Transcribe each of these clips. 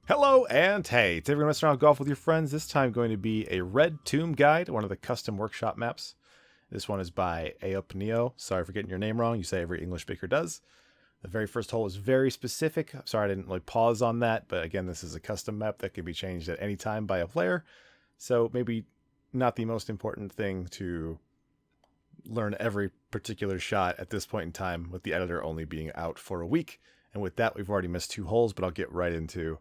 Hello and hey, it's everyone messing around golf with your friends. This time going to be a Red Tomb guide, one of the custom workshop maps. This one is by Aopneo. Sorry for getting your name wrong. You say every English speaker does. The very first hole is very specific. I'm sorry I didn't really pause on that, but again, this is a custom map that can be changed at any time by a player. So maybe not the most important thing to learn every particular shot at this point in time, with the editor only being out for a week. And with that, we've already missed 2 holes, but I'll get right into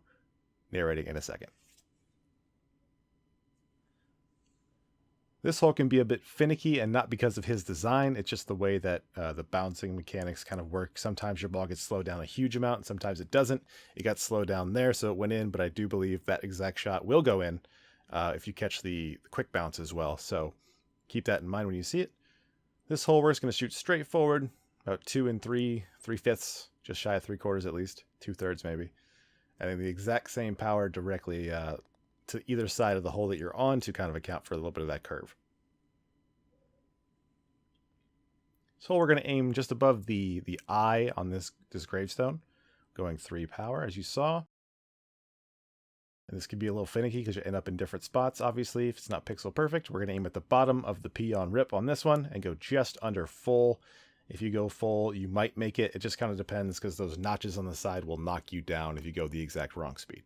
narrating in a second. This hole can be a bit finicky, and not because of his design. It's just the way that the bouncing mechanics kind of work. Sometimes your ball gets slowed down a huge amount, and sometimes it doesn't. It got slowed down there, so it went in, but I do believe that exact shot will go in if you catch the quick bounce as well. So keep that in mind when you see it. This hole we're just going to shoot straight forward, about 2 3/5, just shy of 3/4 at least, 2/3 maybe. And then the exact same power directly to either side of the hole that you're on to kind of account for a little bit of that curve. So we're going to aim just above the eye on this gravestone, going 3 power as you saw. And this could be a little finicky because you end up in different spots, obviously, if it's not pixel perfect. We're going to aim at the bottom of the P on rip on this one and go just under full. If you go full, you might make it. It just kind of depends because those notches on the side will knock you down if you go the exact wrong speed.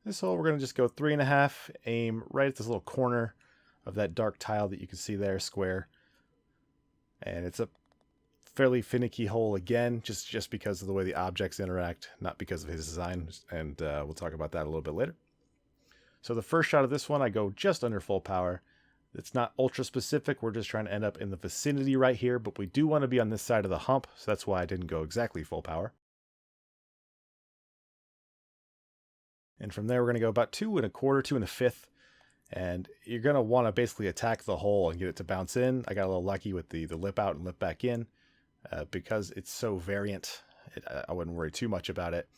This hole, we're going to just go 3.5, aim right at this little corner of that dark tile that you can see there, square. And it's a fairly finicky hole again, just because of the way the objects interact, not because of his design. And we'll talk about that a little bit later. So the first shot of this one, I go just under full power. It's not ultra specific. We're just trying to end up in the vicinity right here, but we do want to be on this side of the hump, so that's why I didn't go exactly full power. And from there, we're going to go about 2 1/4, 2 1/5, and you're going to want to basically attack the hole and get it to bounce in. I got a little lucky with the lip out and lip back in. Because it's so variant, I wouldn't worry too much about it.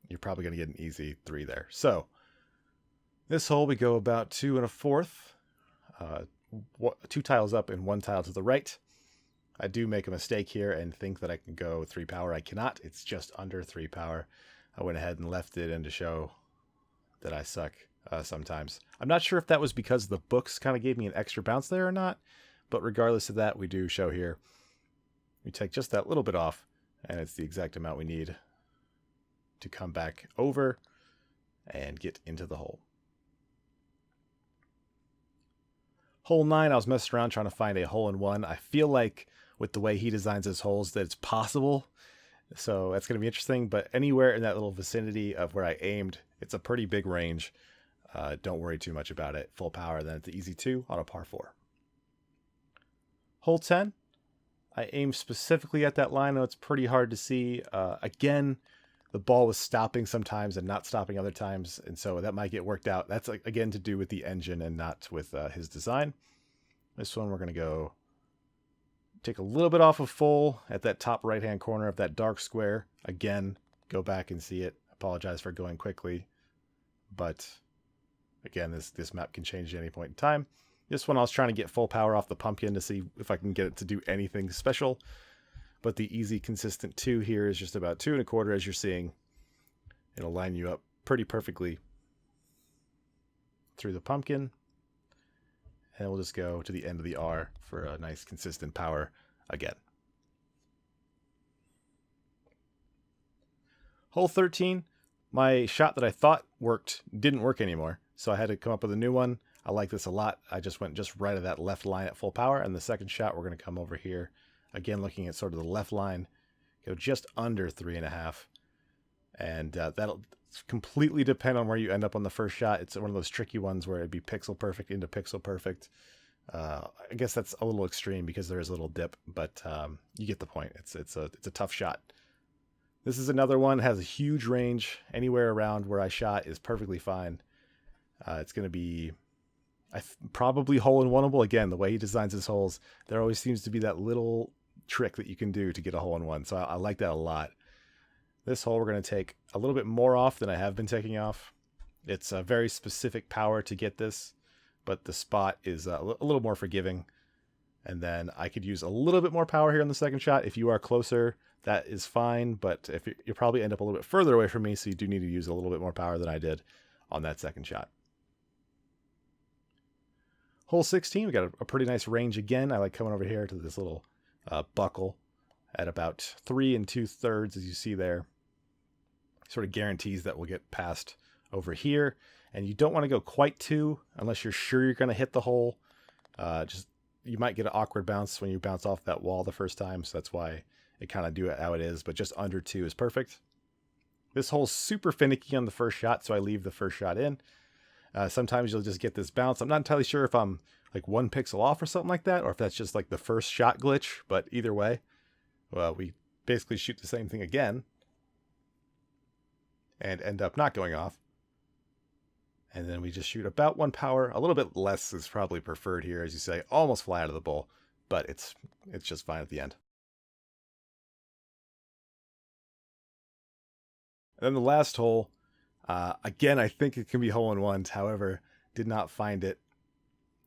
You're probably going to get an easy 3 there. So this hole, we go about 2 1/4. 2 tiles up and 1 tile to the right. I do make a mistake here and think that I can go 3 power. I cannot. It's just under 3 power. I went ahead and left it in to show that I suck sometimes. I'm not sure if that was because the books kind of gave me an extra bounce there or not, but regardless of that, we do show here. We take just that little bit off, and it's the exact amount we need to come back over and get into the hole. Hole 9, I was messing around trying to find a hole-in-one. I feel like with the way he designs his holes that it's possible. So that's going to be interesting. But anywhere in that little vicinity of where I aimed, it's a pretty big range. Don't worry too much about it. Full power, then it's the easy 2 on a par 4. Hole 10, I aimed specifically at that line. I know it's pretty hard to see. Again, the ball was stopping sometimes and not stopping other times, and so that might get worked out. That's, again, to do with the engine and not with his design. This one, we're going to go take a little bit off of full at that top right-hand corner of that dark square. Again, go back and see it. Apologize for going quickly, but again, this map can change at any point in time. This one, I was trying to get full power off the pumpkin to see if I can get it to do anything special. But the easy, consistent 2 here is just about 2 1/4, as you're seeing. It'll line you up pretty perfectly through the pumpkin. And we'll just go to the end of the R for a nice, consistent power again. Hole 13, my shot that I thought worked didn't work anymore. So I had to come up with a new one. I like this a lot. I just went just right at that left line at full power. And the second shot, we're going to come over here. Again, looking at sort of the left line, go just under 3.5. And that'll completely depend on where you end up on the first shot. It's one of those tricky ones where it'd be pixel perfect into pixel perfect. I guess that's a little extreme because there is a little dip, but you get the point. It's a tough shot. This is another one, has a huge range. Anywhere around where I shot is perfectly fine. It's going to be probably hole-in-oneable. Again, the way he designs his holes, there always seems to be that little trick that you can do to get a hole-in-one. So I like that a lot. This hole, we're going to take a little bit more off than I have been taking off. It's a very specific power to get this, but the spot is a little more forgiving. And then I could use a little bit more power here on the second shot. If you are closer, that is fine, but if you'll probably end up a little bit further away from me, so you do need to use a little bit more power than I did on that second shot. Hole 16, we got a pretty nice range again. I like coming over here to this little buckle at about 3 2/3, as you see there. Sort of guarantees that we'll get past over here. And you don't want to go quite 2 unless you're sure you're going to hit the hole. You might get an awkward bounce when you bounce off that wall the first time, so that's why it kind of do it how it is, but just under 2 is perfect. This hole's super finicky on the first shot, so I leave the first shot in. Sometimes you'll just get this bounce. I'm not entirely sure if I'm like 1 pixel off or something like that, or if that's just like the first shot glitch, but either way, we basically shoot the same thing again and end up not going off. And then we just shoot about 1 power. A little bit less is probably preferred here, as you say, almost fly out of the bowl, but it's just fine at the end. And then the last hole, again, I think it can be hole-in-ones. However, did not find it.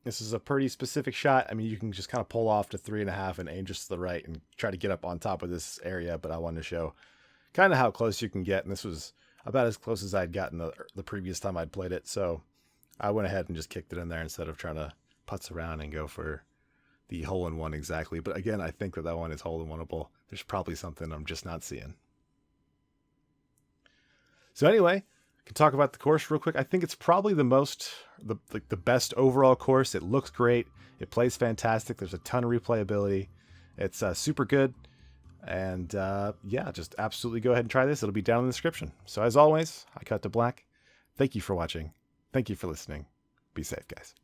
This is a pretty specific shot. I mean, you can just kind of pull off to 3.5 and aim just to the right and try to get up on top of this area. But I wanted to show kind of how close you can get. And this was about as close as I'd gotten the previous time I'd played it. So I went ahead and just kicked it in there instead of trying to putz around and go for the hole-in-one exactly. But again, I think that one is hole-in-oneable. There's probably something I'm just not seeing. So anyway, I can talk about the course real quick. I think it's probably the best overall course. It looks great. It plays fantastic. There's a ton of replayability. It's super good. And yeah, just absolutely go ahead and try this. It'll be down in the description. So as always, I cut to black. Thank you for watching. Thank you for listening. Be safe, guys.